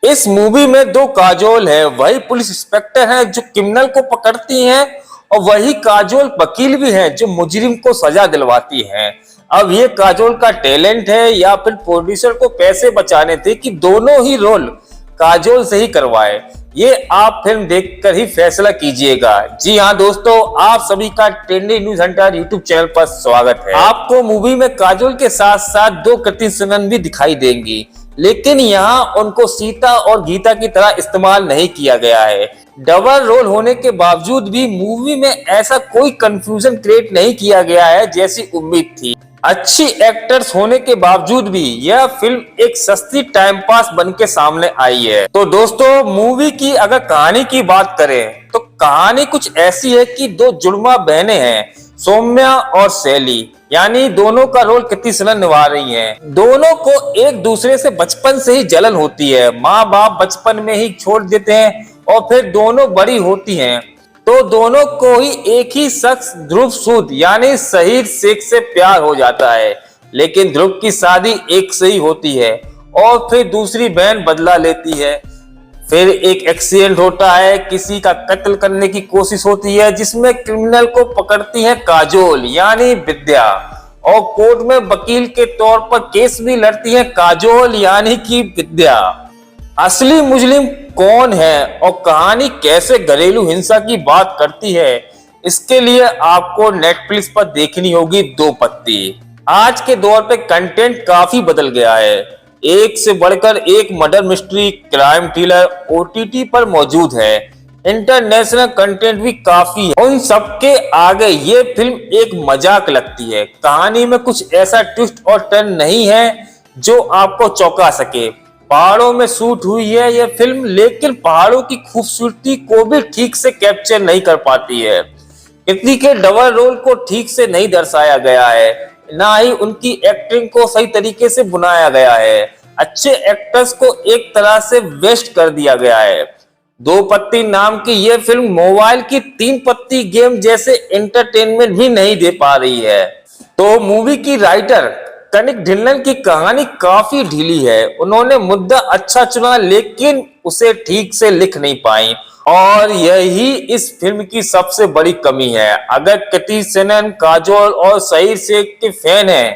इस मूवी में दो काजोल है, वही पुलिस इंस्पेक्टर है जो क्रिमिनल को पकड़ती हैं और वही काजोल वकील भी है जो मुजरिम को सजा दिलवाती हैं। अब ये काजोल का टैलेंट है या फिर प्रोड्यूसर को पैसे बचाने थे कि दोनों ही रोल काजोल से ही करवाए, ये आप फिल्म देखकर ही फैसला कीजिएगा। जी हाँ दोस्तों, आप सभी का trending news Hunter YouTube channel पर स्वागत है। आपको मूवी में काजोल के साथ साथ दो कृति सेनन भी दिखाई देंगी, लेकिन यहाँ उनको सीता और गीता की तरह इस्तेमाल नहीं किया गया है। डबल रोल होने के बावजूद भी मूवी में ऐसा कोई कंफ्यूजन क्रिएट नहीं किया गया है जैसी उम्मीद थी। अच्छी एक्टर्स होने के बावजूद भी यह फिल्म एक सस्ती टाइम पास बन के सामने आई है। तो दोस्तों, मूवी की अगर कहानी की बात करें तो कहानी कुछ ऐसी है कि दो जुड़वा बहनें हैं, सौम्या और शैली, यानी दोनों का रोल कृति सेनन निभा रही हैं। दोनों को एक दूसरे से बचपन से ही जलन होती है, माँ बाप बचपन में ही छोड़ देते हैं और फिर दोनों बड़ी होती हैं तो दोनों को ही एक ही शख्स ध्रुव सूद यानी शहीद शेख से प्यार हो जाता है। लेकिन ध्रुव की शादी एक से ही होती है और फिर दूसरी बहन बदला लेती है। फिर एक एक्सीडेंट होता है, किसी का कत्ल करने की कोशिश होती है जिसमें क्रिमिनल को पकड़ती है काजोल यानी विद्या, और कोर्ट में वकील के तौर पर केस भी लड़ती है काजोल यानी कि विद्या। असली मुजरिम कौन है और कहानी कैसे घरेलू हिंसा की बात करती है, इसके लिए आपको नेटफ्लिक्स पर देखनी होगी दो पत्ती। आज के दौर पे कंटेंट काफी बदल गया है, एक से बढ़कर एक murder mystery, crime thriller OTT पर मौजूद है, इंटरनेशनल कंटेंट भी काफी है। उन सबके आगे ये फिल्म एक मजाक लगती है। कहानी में कुछ ऐसा ट्विस्ट और टर्न नहीं है जो आपको चौंका सके। पहाड़ों में शूट हुई है यह फिल्म, लेकिन पहाड़ों की खूबसूरती को भी ठीक से कैप्चर नहीं कर पाती है। कृति के डबल रोल को ठीक से नहीं दर्शाया गया है, ना ही उनकी एक्टिंग को सही तरीके से बुनाया गया है। अच्छे एक्टर्स को एक तरह से वेस्ट कर दिया गया है। दो पत्ती नाम की यह फिल्म मोबाइल की तीन पत्ती गेम जैसे एंटरटेनमेंट भी नहीं दे पा रही है। तो मूवी की राइटर कनिक ढिल्लन की कहानी काफी ढीली है। उन्होंने मुद्दा अच्छा चुना लेकिन उसे ठीक से लिख नहीं पाई, और यही इस फिल्म की सबसे बड़ी कमी है। अगर कृति सेनन, काजोल और शहीद शेख के फैन हैं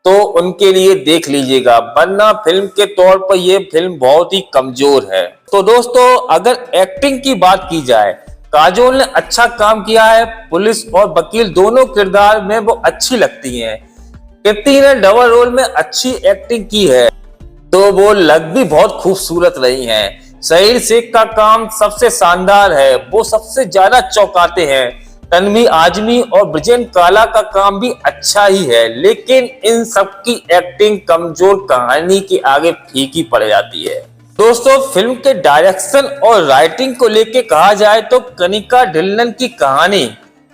तो उनके लिए देख लीजिएगा, वरना फिल्म के तौर पर यह फिल्म बहुत ही कमजोर है। तो दोस्तों, अगर एक्टिंग की बात की जाए, काजोल ने अच्छा काम किया है। पुलिस और वकील दोनों किरदार में वो अच्छी लगती हैं। कृति ने डबल रोल में अच्छी एक्टिंग की है तो वो लग भी बहुत खूबसूरत रही हैं। शहीद शेख का काम सबसे शानदार है, वो सबसे ज्यादा चौंकाते हैं। तन्वी आजमी और ब्रिजेन काला का काम भी अच्छा ही है, लेकिन इन सब की एक्टिंग कमजोर कहानी के आगे फीकी पड़ जाती है। दोस्तों, फिल्म के डायरेक्शन और राइटिंग को लेके कहा जाए तो कनिका ढिल्लन की कहानी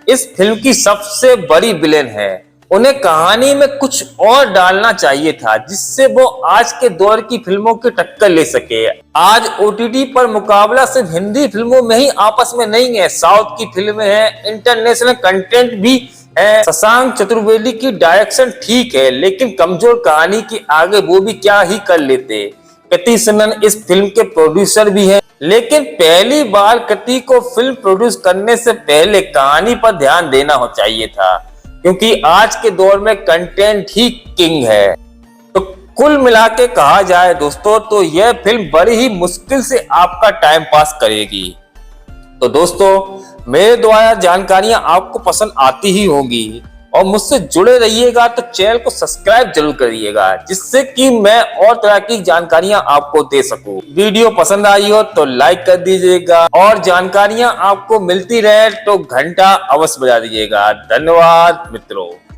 इस फिल्म की सबसे बड़ी विलेन है। उन्हें कहानी में कुछ और डालना चाहिए था जिससे वो आज के दौर की फिल्मों की टक्कर ले सके। आज ओटीटी पर मुकाबला सिर्फ हिंदी फिल्मों में ही आपस में नहीं है, साउथ की फिल्में हैं, इंटरनेशनल कंटेंट भी है। शशांक चतुर्वेदी की डायरेक्शन ठीक है, लेकिन कमजोर कहानी के आगे वो भी क्या ही कर लेते। कृति सेनन इस फिल्म के प्रोड्यूसर भी हैं, लेकिन पहली बार कृति को फिल्म प्रोड्यूस करने से पहले कहानी पर ध्यान देना चाहिए था, क्योंकि आज के दौर में कंटेंट ही किंग है। तो कुल मिला के कहा जाए दोस्तों, तो यह फिल्म बड़ी ही मुश्किल से आपका टाइम पास करेगी। तो दोस्तों, मेरे द्वारा जानकारियां आपको पसंद आती ही होंगी और मुझसे जुड़े रहिएगा, तो चैनल को सब्सक्राइब जरूर करिएगा जिससे कि मैं और तरह की जानकारियां आपको दे सकूं। वीडियो पसंद आई हो तो लाइक कर दीजिएगा और जानकारियां आपको मिलती रहे तो घंटा अवश्य बजा दीजिएगा। धन्यवाद मित्रों।